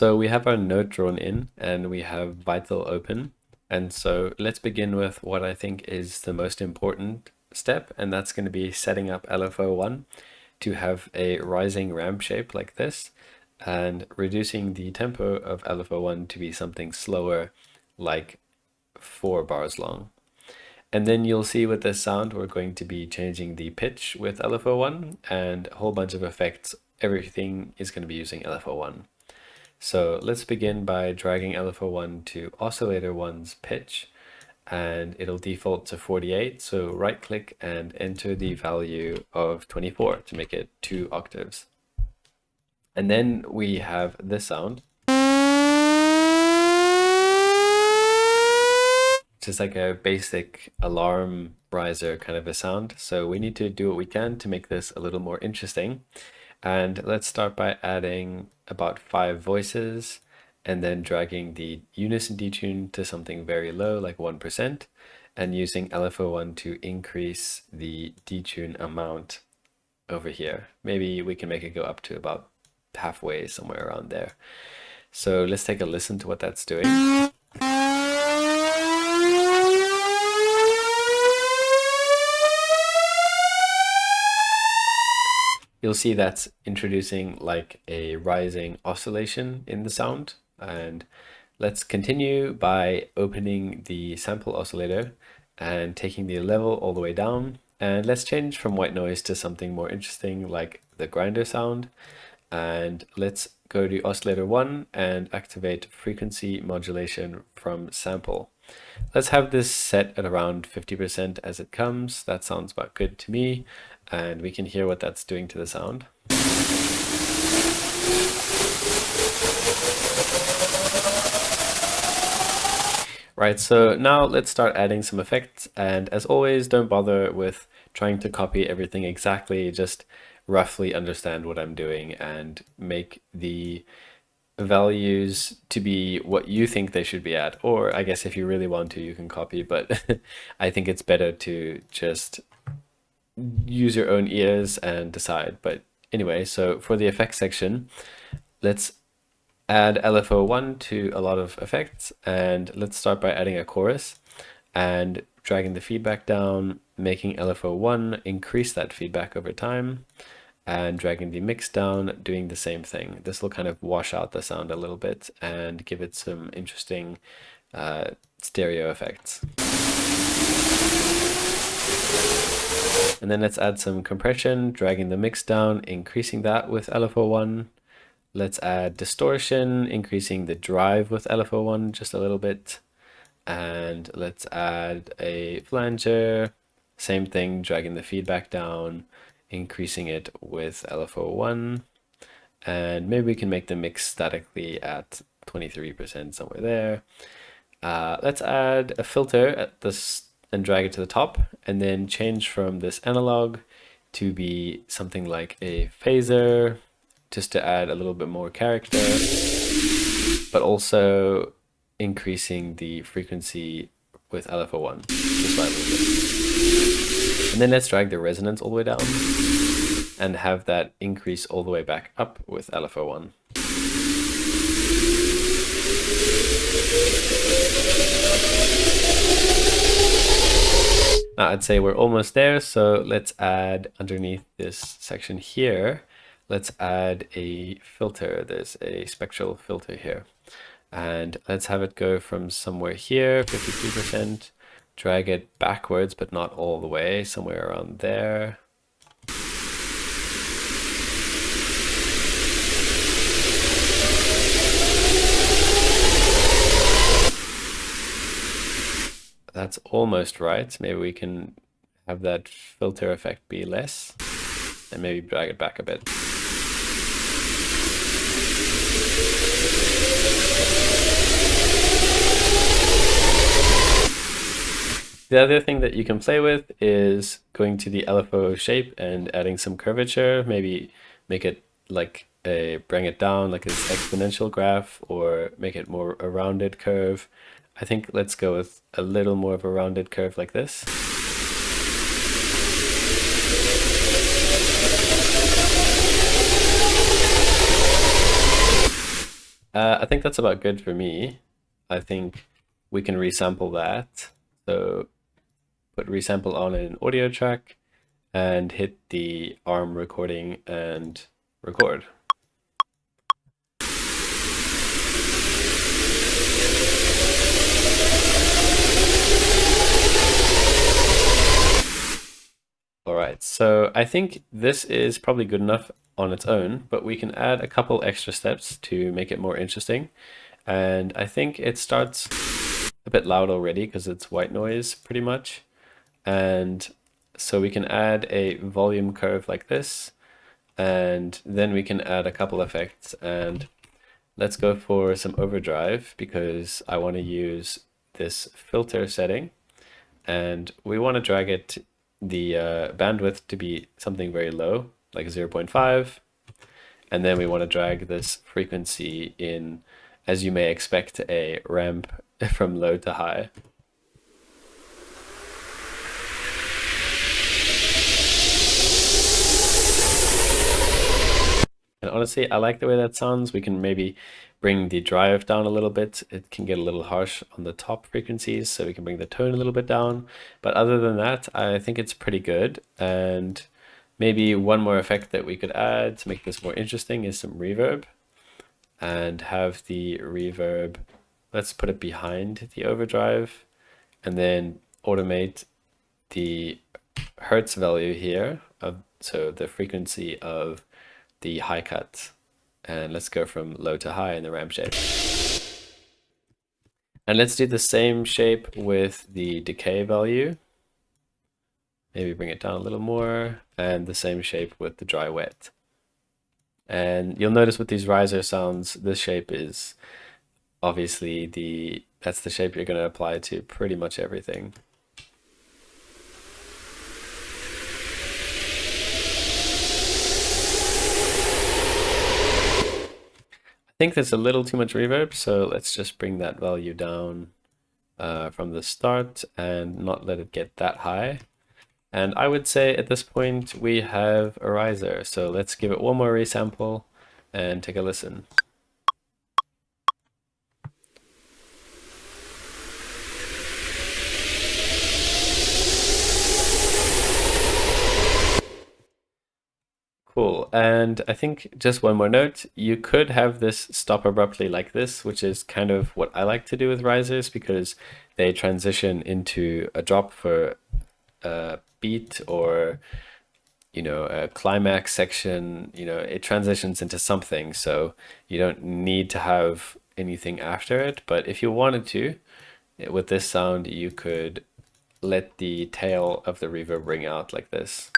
So we have our note drawn in and we have Vital open. And so let's begin with what I think is the most important step, and that's going to be setting up LFO1 to have a rising ramp shape like this, and reducing the tempo of LFO1 to be something slower, like 4 bars long. And then you'll see with this sound, we're going to be changing the pitch with LFO1 and a whole bunch of effects. Everything is going to be using LFO1. So let's begin by dragging LFO1 to oscillator 1's pitch, and it'll default to 48. So right click and enter the value of 24 to make it 2 octaves. And then we have this sound, which is like a basic alarm riser kind of a sound. So we need to do what we can to make this a little more interesting. And let's start by adding about 5 voices and then dragging the unison detune to something very low, like 1%, and using LFO1 to increase the detune amount over here. Maybe we can make it go up to about halfway, somewhere around there. So let's take a listen to what that's doing. You'll see that's introducing like a rising oscillation in the sound. And let's continue by opening the sample oscillator and taking the level all the way down. And let's change from white noise to something more interesting like the grinder sound. And let's go to oscillator 1 and activate frequency modulation from sample. Let's have this set at around 50% as it comes. That sounds about good to me. And we can hear what that's doing to the sound. Right, so now let's start adding some effects. And as always, don't bother with trying to copy everything exactly. Just roughly understand what I'm doing and make the values to be what you think they should be at. Or I guess if you really want to, you can copy, but I think it's better to just use your own ears and decide. But anyway, so for the effects section, let's add LFO1 to a lot of effects, and let's start by adding a chorus and dragging the feedback down, making LFO1 increase that feedback over time, and dragging the mix down, doing the same thing. This will kind of wash out the sound a little bit and give it some interesting stereo effects. And then let's add some compression, dragging the mix down, increasing that with LFO1. Let's add distortion, increasing the drive with LFO1 just a little bit. And let's add a flanger, same thing, dragging the feedback down, increasing it with LFO1. And maybe we can make the mix statically at 23%, somewhere there. Let's add a filter at this and drag it to the top, and then change from this analog to be something like a phaser, just to add a little bit more character, but also increasing the frequency with LFO1 just by a little bit. And then let's drag the resonance all the way down and have that increase all the way back up with LFO1. Now I'd say we're almost there, so let's add underneath this section here, let's add a filter. There's a spectral filter here. And let's have it go from somewhere here, 53%, drag it backwards, but not all the way, somewhere around there. That's almost right. Maybe we can have that filter effect be less and maybe drag it back a bit. The other thing that you can play with is going to the LFO shape and adding some curvature, maybe make it like bring it down like this exponential graph, or make it more a rounded curve. I think let's go with a little more of a rounded curve like this. I think that's about good for me. I think we can resample that. So put resample on in an audio track and hit the ARM recording and record. All right, so I think this is probably good enough on its own, but we can add a couple extra steps to make it more interesting. And I think it starts a bit loud already because it's white noise pretty much. And so we can add a volume curve like this, and then we can add a couple effects. And let's go for some overdrive because I want to use this filter setting, and we want to drag it the bandwidth to be something very low, like 0.5. And then we want to drag this frequency in, as you may expect, a ramp from low to high. And honestly, I like the way that sounds. We can maybe bring the drive down a little bit. It can get a little harsh on the top frequencies, so we can bring the tone a little bit down. But other than that, I think it's pretty good. And maybe one more effect that we could add to make this more interesting is some reverb. And have the reverb, let's put it behind the overdrive, and then automate the hertz value here, so the frequency of the high cut, and let's go from low to high in the ramp shape. And let's do the same shape with the decay value. Maybe bring it down a little more, and the same shape with the dry wet. And you'll notice with these riser sounds, this shape is obviously that's the shape you're going to apply to pretty much everything. I think there's a little too much reverb, so let's just bring that value down from the start and not let it get that high. And I would say at this point we have a riser, so let's give it one more resample and take a listen. Cool. And I think just one more note, you could have this stop abruptly like this, which is kind of what I like to do with risers because they transition into a drop for a beat or, a climax section, it transitions into something. So you don't need to have anything after it. But if you wanted to, with this sound, you could let the tail of the reverb ring out like this.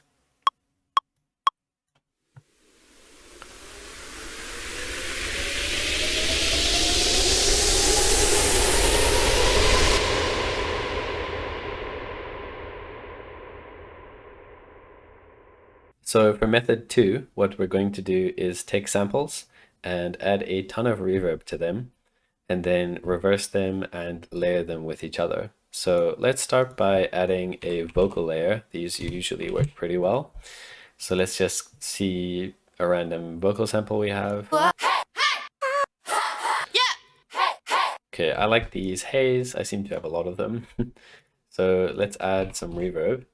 So for method 2, what we're going to do is take samples and add a ton of reverb to them, and then reverse them and layer them with each other. So let's start by adding a vocal layer. These usually work pretty well. So let's just see a random vocal sample we have. Okay, I like these hays. I seem to have a lot of them. So let's add some reverb.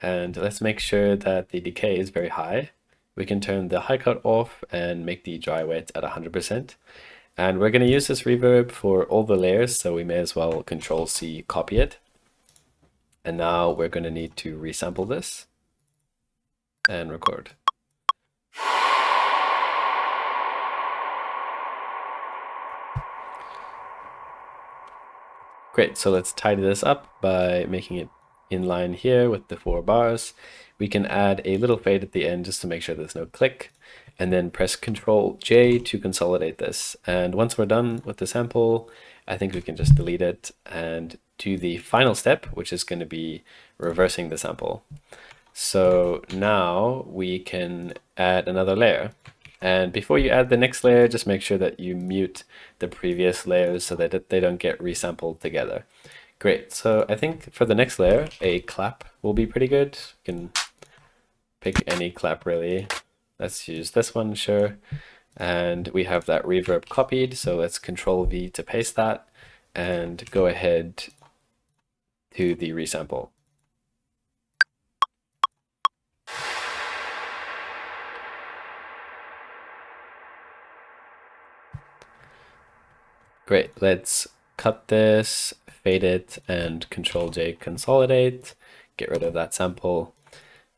And let's make sure that the decay is very high. We can turn the high cut off and make the dry wet at 100%. And we're going to use this reverb for all the layers, so we may as well Control-C copy it. And now we're going to need to resample this and record. Great, so let's tidy this up by making it in line here with the 4 bars. We can add a little fade at the end just to make sure there's no click, and then press Control-J to consolidate this. And once we're done with the sample, I think we can just delete it and do the final step, which is going to be reversing the sample. So now we can add another layer. And before you add the next layer, just make sure that you mute the previous layers so that they don't get resampled together. Great, so I think for the next layer, a clap will be pretty good. You can pick any clap really. Let's use this one, sure. And we have that reverb copied, so let's Control V to paste that and go ahead to the resample. Great, let's cut this, fade it, and Control J consolidate, get rid of that sample,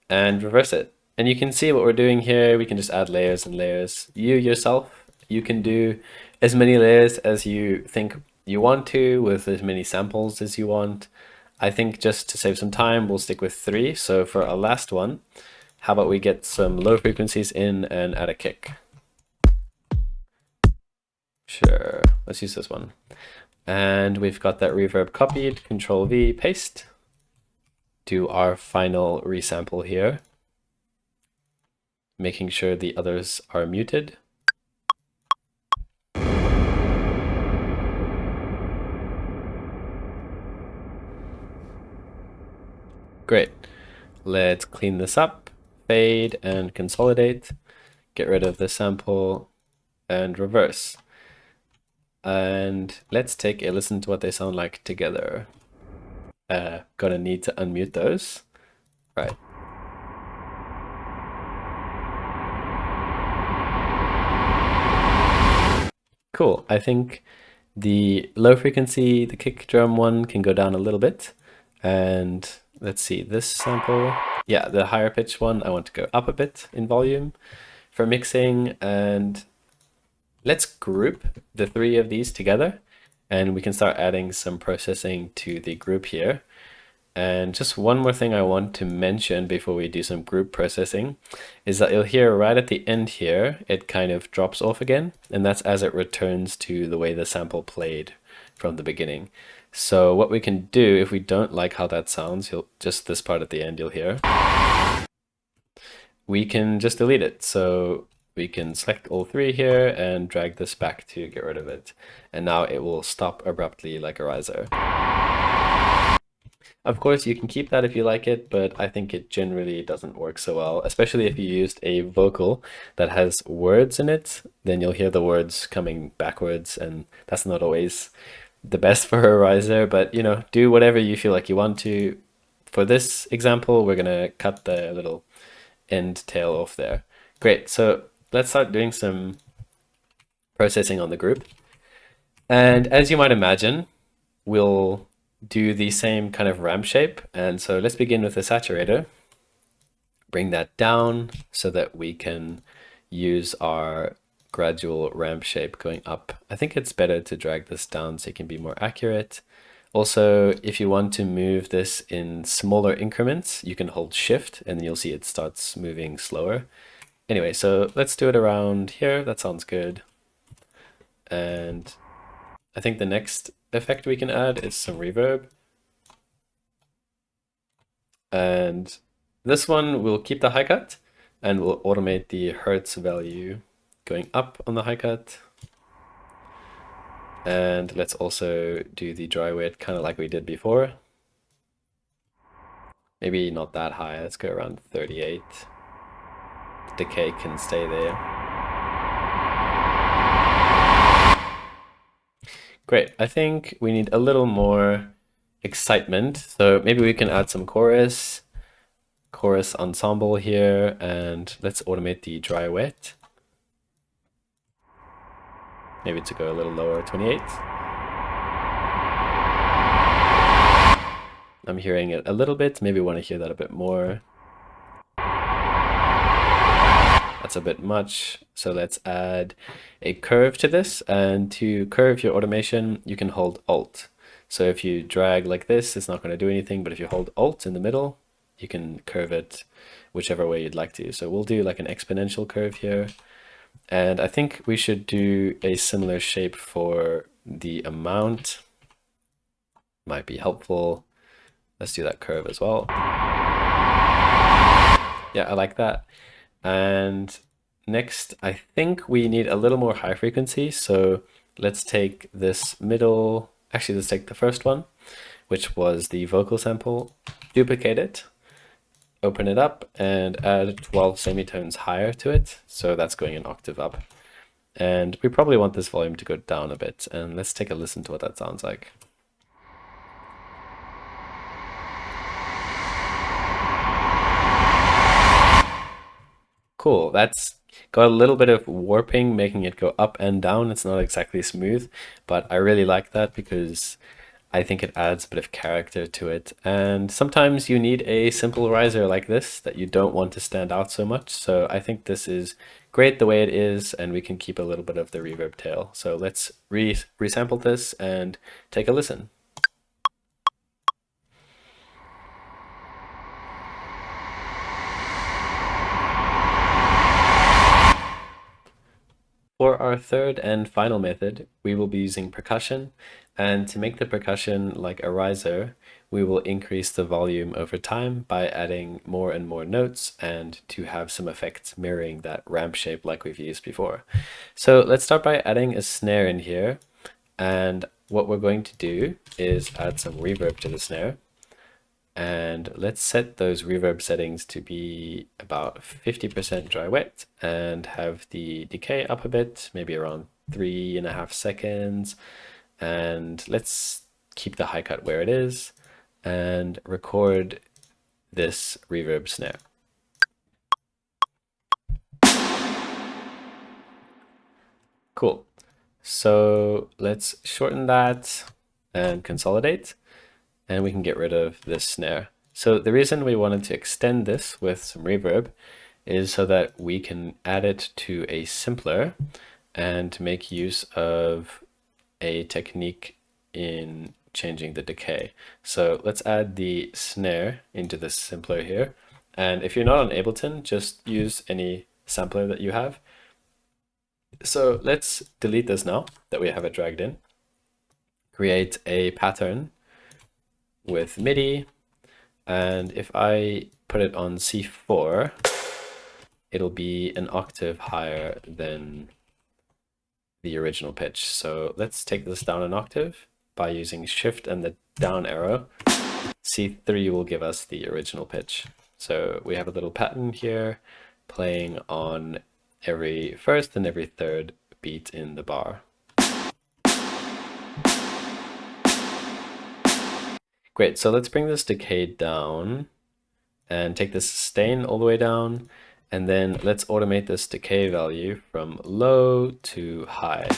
and reverse it. And you can see what we're doing here. We can just add layers and layers. You yourself, you can do as many layers as you think you want to with as many samples as you want. I think just to save some time, we'll stick with 3. So for our last one, how about we get some low frequencies in and add a kick? Sure, let's use this one. And we've got that reverb copied, Control V, paste. Do our final resample here, making sure the others are muted. Great. Let's clean this up, fade and consolidate, get rid of the sample and reverse. And let's take a listen to what they sound like together. Gonna need to unmute those. Right. Cool. I think the low frequency, the kick drum one can go down a little bit. And let's see, this sample, yeah, the higher pitch one, I want to go up a bit in volume for mixing. And let's group the 3 of these together and we can start adding some processing to the group here. And just one more thing I want to mention before we do some group processing is that you'll hear right at the end here, it kind of drops off again. And that's as it returns to the way the sample played from the beginning. So what we can do if we don't like how that sounds, just this part at the end you'll hear, we can just delete it. So we can select all 3 here and drag this back to get rid of it. And now it will stop abruptly like a riser. Of course, you can keep that if you like it, but I think it generally doesn't work so well, especially if you used a vocal that has words in it, then you'll hear the words coming backwards, and that's not always the best for a riser, but you know, do whatever you feel like you want to. For this example, we're gonna cut the little end tail off there. Great, so let's start doing some processing on the group. And as you might imagine, we'll do the same kind of ramp shape. And so let's begin with the saturator. Bring that down so that we can use our gradual ramp shape going up. I think it's better to drag this down so it can be more accurate. Also, if you want to move this in smaller increments, you can hold Shift and you'll see it starts moving slower. Anyway, so let's do it around here. That sounds good. And I think the next effect we can add is some reverb. And this one will keep the high cut and we'll automate the hertz value going up on the high cut. And let's also do the dry wet kind of like we did before. Maybe not that high, let's go around 38. The decay can stay there. Great, I think we need a little more excitement. So maybe we can add some chorus ensemble here, and let's automate the dry wet. Maybe to go a little lower, 28. I'm hearing it a little bit, maybe want to hear that a bit more. That's a bit much, so let's add a curve to this, and to curve your automation, you can hold Alt. So if you drag like this, it's not going to do anything, but if you hold Alt in the middle, you can curve it whichever way you'd like to. So we'll do like an exponential curve here. And I think we should do a similar shape for the amount. Might be helpful. Let's do that curve as well. Yeah, I like that. And next, I think we need a little more high frequency. So let's take this middle, actually let's take the first one, which was the vocal sample, duplicate it, open it up and add 12 semitones higher to it. So that's going an octave up. And we probably want this volume to go down a bit. And let's take a listen to what that sounds like. Cool, that's got a little bit of warping, making it go up and down. It's not exactly smooth, but I really like that because I think it adds a bit of character to it. And sometimes you need a simple riser like this that you don't want to stand out so much. So I think this is great the way it is, and we can keep a little bit of the reverb tail. So let's resample this and take a listen. For our third and final method, we will be using percussion, and to make the percussion like a riser, we will increase the volume over time by adding more and more notes and to have some effects mirroring that ramp shape like we've used before. So let's start by adding a snare in here, and what we're going to do is add some reverb to the snare. And let's set those reverb settings to be about 50% dry wet and have the decay up a bit, maybe around 3.5 seconds. And let's keep the high cut where it is and record this reverb snare. Cool. So let's shorten that and consolidate, and we can get rid of this snare. So the reason we wanted to extend this with some reverb is so that we can add it to a simpler and to make use of a technique in changing the decay. So let's add the snare into this simpler here. And if you're not on Ableton, just use any sampler that you have. So let's delete this now that we have it dragged in. Create a pattern with MIDI, and if I put it on C4, it'll be an octave higher than the original pitch. So let's take this down an octave by using Shift and the down arrow. C3 will give us the original pitch. So we have a little pattern here playing on every first and every third beat in the bar. Great, so let's bring this decay down and take this sustain all the way down, and then let's automate this decay value from low to high.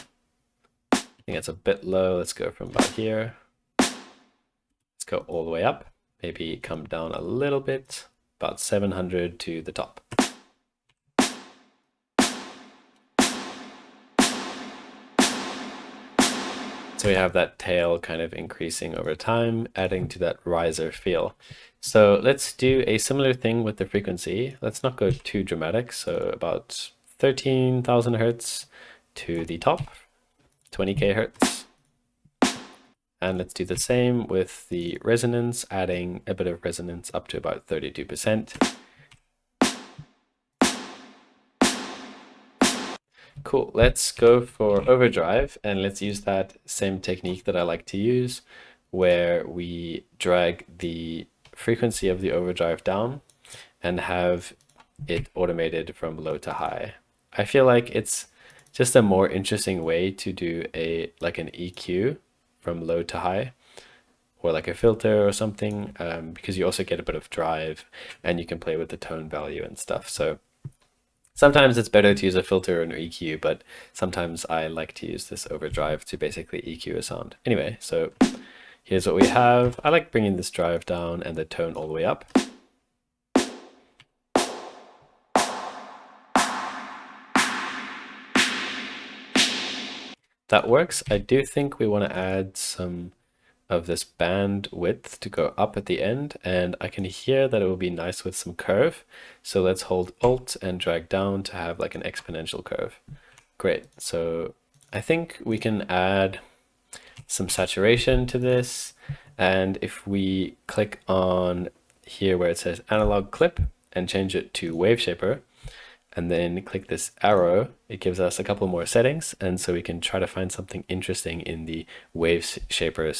I think it's a bit low. Let's go from about here. Let's go all the way up, maybe come down a little bit, about 700 to the top. So we have that tail kind of increasing over time, adding to that riser feel. So let's do a similar thing with the frequency. Let's not go too dramatic. So about 13,000 hertz to the top, 20k hertz. And let's do the same with the resonance, adding a bit of resonance up to about 32%. Cool, let's go for overdrive, and let's use that same technique that I like to use, where we drag the frequency of the overdrive down and have it automated from low to high. I feel like it's just a more interesting way to do like an EQ from low to high, or like a filter or something, because you also get a bit of drive and you can play with the tone value and stuff. So sometimes it's better to use a filter or an EQ, but sometimes I like to use this overdrive to basically EQ a sound. Anyway, so here's what we have. I like bringing this drive down and the tone all the way up. That works. I do think we want to add some of this band width to go up at the end, and I can hear that it will be nice with some curve. So let's hold Alt and drag down to have like an exponential curve. Great. So I think we can add some saturation to this, and if we click on here where it says analog clip and change it to wave shaper, and then click this arrow, it gives us a couple more settings, and so we can try to find something interesting in the wave shaper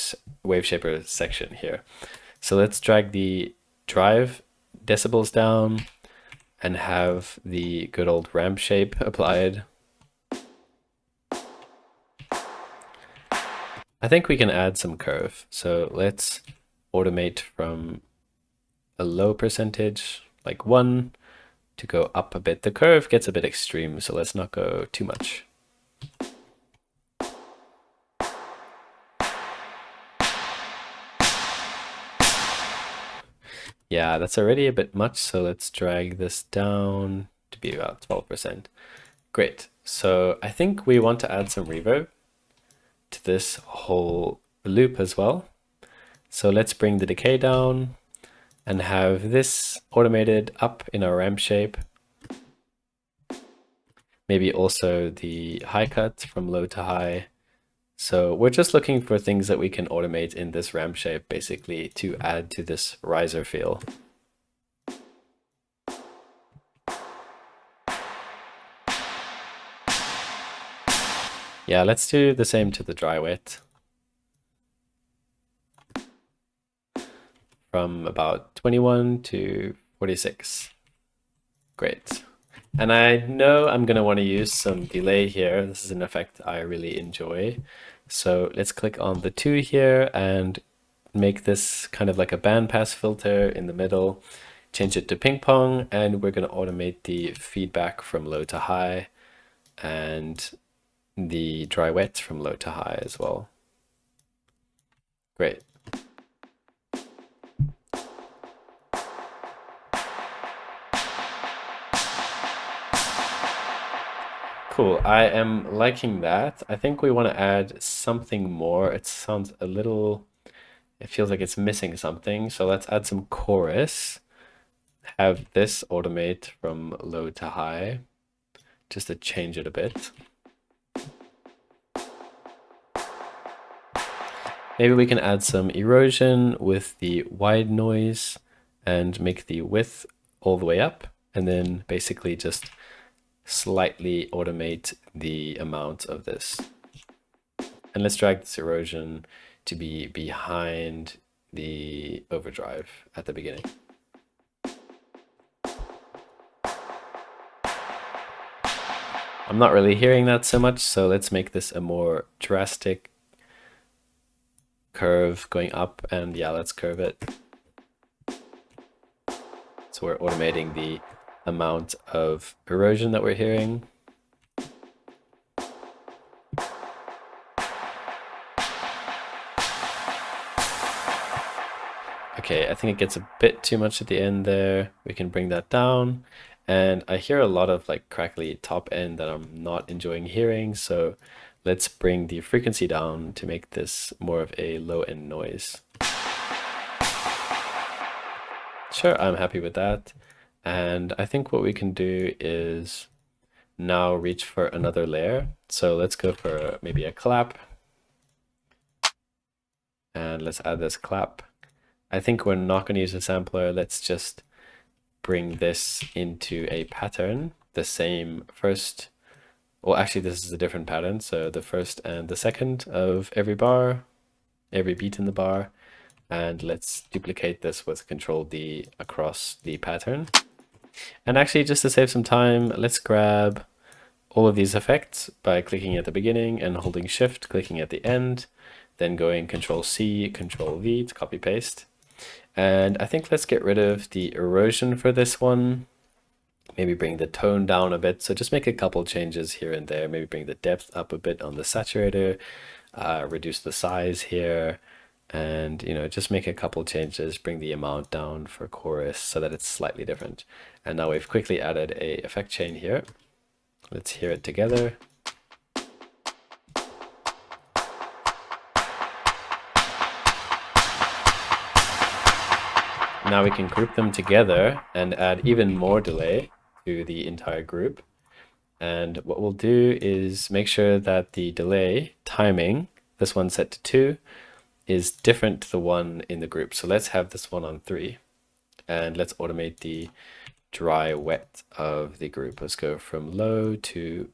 section here. So let's drag the drive decibels down and have the good old ramp shape applied. I think we can add some curve. So let's automate from a low percentage, like 1, to go up a bit. The curve gets a bit extreme, so let's not go too much. Yeah, that's already a bit much, so let's drag this down to be about 12%. Great. So I think we want to add some reverb to this whole loop as well. So let's bring the decay down and have this automated up in our ramp shape. Maybe also the high cut from low to high. So we're just looking for things that we can automate in this ramp shape, basically, to add to this riser feel. Yeah, let's do the same to the dry wet. From about 21 to 46. Great. And I know I'm going to want to use some delay here. This is an effect I really enjoy. So let's click on the 2 here and make this kind of like a bandpass filter in the middle. Change it to ping pong, and we're going to automate the feedback from low to high and the dry wet from low to high as well. Great. Cool, I am liking that. I think we want to add something more. It sounds a little, it feels like it's missing something. So let's add some chorus. Have this automate from low to high, just to change it a bit. Maybe we can add some erosion with the wide noise and make the width all the way up, and then basically just slightly automate the amount of this. And let's drag this erosion to be behind the overdrive at the beginning. I'm not really hearing that so much, so let's make this a more drastic curve going up, and yeah, let's curve it. So we're automating the amount of erosion that we're hearing. Okay, I think it gets a bit too much at the end there. We can bring that down. And I hear a lot of like crackly top end that I'm not enjoying hearing. So let's bring the frequency down to make this more of a low end noise. Sure, I'm happy with that. And I think what we can do is now reach for another layer. So let's go for maybe a clap. And let's add this clap. I think we're not going to use a sampler. Let's just bring this into a pattern, the same first, well, actually this is a different pattern. So the first and the second of every bar, every beat in the bar. And let's duplicate this with Control D across the pattern. And actually, just to save some time, let's grab all of these effects by clicking at the beginning and holding Shift, clicking at the end, then going Control C, Control V to copy paste. And I think let's get rid of the erosion for this one. Maybe bring the tone down a bit. So just make a couple changes here and there. Maybe bring the depth up a bit on the saturator, reduce the size here, and just make a couple changes. Bring the amount down for chorus so that it's slightly different. And now we've quickly added a effect chain here. Let's hear it together. Now we can group them together and add even more delay to the entire group. And what we'll do is make sure that the delay timing, this one set to 2, is different to the one in the group. So let's have this one on 3. And let's automate the dry wet of the group. Let's go from low to,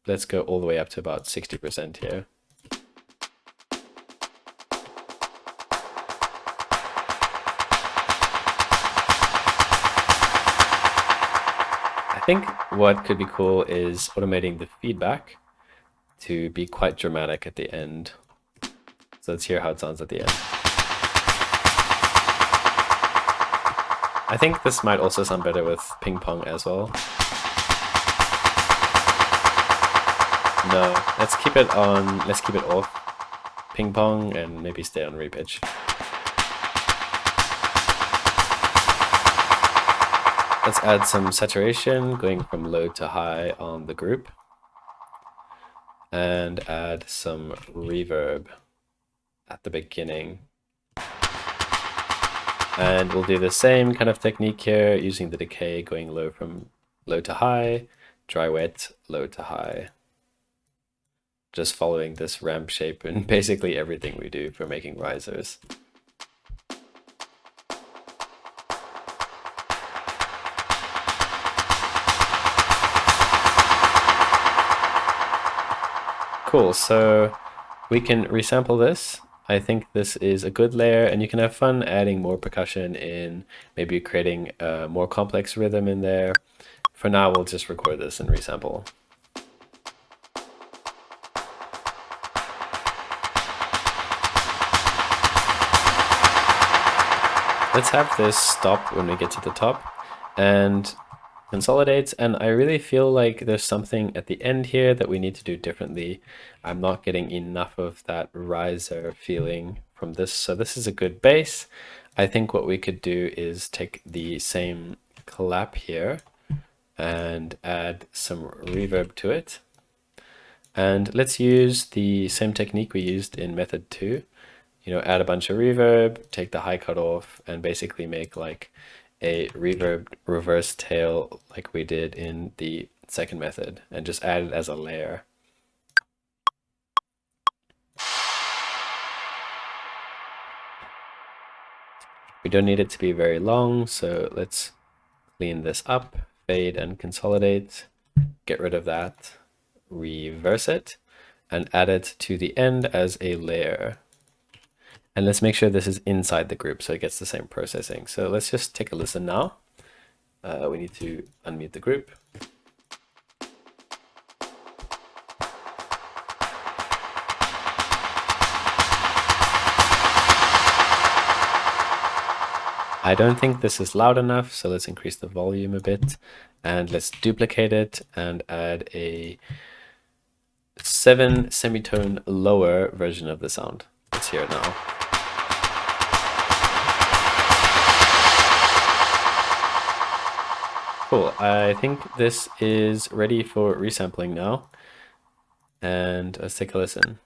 let's go all the way up to about 60% here. I think what could be cool is automating the feedback to be quite dramatic at the end. So let's hear how it sounds at the end. I think this might also sound better with ping pong as well. No, let's keep it on, let's keep it off ping pong and maybe stay on repitch. Let's add some saturation, going from low to high on the group. And add some reverb at the beginning. And we'll do the same kind of technique here, using the decay, going low from low to high, dry wet, low to high. Just following this ramp shape in basically everything we do for making risers. Cool, so we can resample this. I think this is a good layer, and you can have fun adding more percussion in, maybe creating a more complex rhythm in there. For now, we'll just record this and resample. Let's have this stop when we get to the top and consolidate. And I really feel like there's something at the end here that we need to do differently. I'm not getting enough of that riser feeling from this. So this is a good bass. I think what we could do is take the same clap here and add some reverb to it. And let's use the same technique we used in method 2. You know, add a bunch of reverb, take the high cut off, and basically make like a reverb reverse tail like we did in the second method, and just add it as a layer. We don't need it to be very long, so let's clean this up, fade and consolidate, get rid of that, reverse it, and add it to the end as a layer. And let's make sure this is inside the group so it gets the same processing. So let's just take a listen now. We need to unmute the group. I don't think this is loud enough, so let's increase the volume a bit. And let's duplicate it and add a 7 semitone lower version of the sound. Let's hear it now. Cool, I think this is ready for resampling now. And let's take a listen.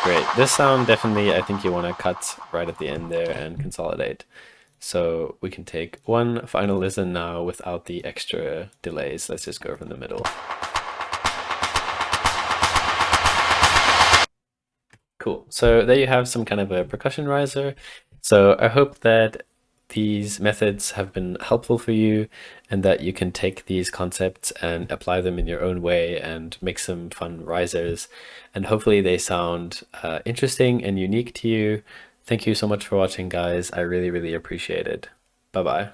Great, this sound definitely, I think you want to cut right at the end there and consolidate. So we can take one final listen now without the extra delays. Let's just go from the middle. Cool. So there you have some kind of a percussion riser. So I hope that these methods have been helpful for you, and that you can take these concepts and apply them in your own way and make some fun risers. And hopefully they sound interesting and unique to you. Thank you so much for watching, guys. I really, really appreciate it. Bye-bye.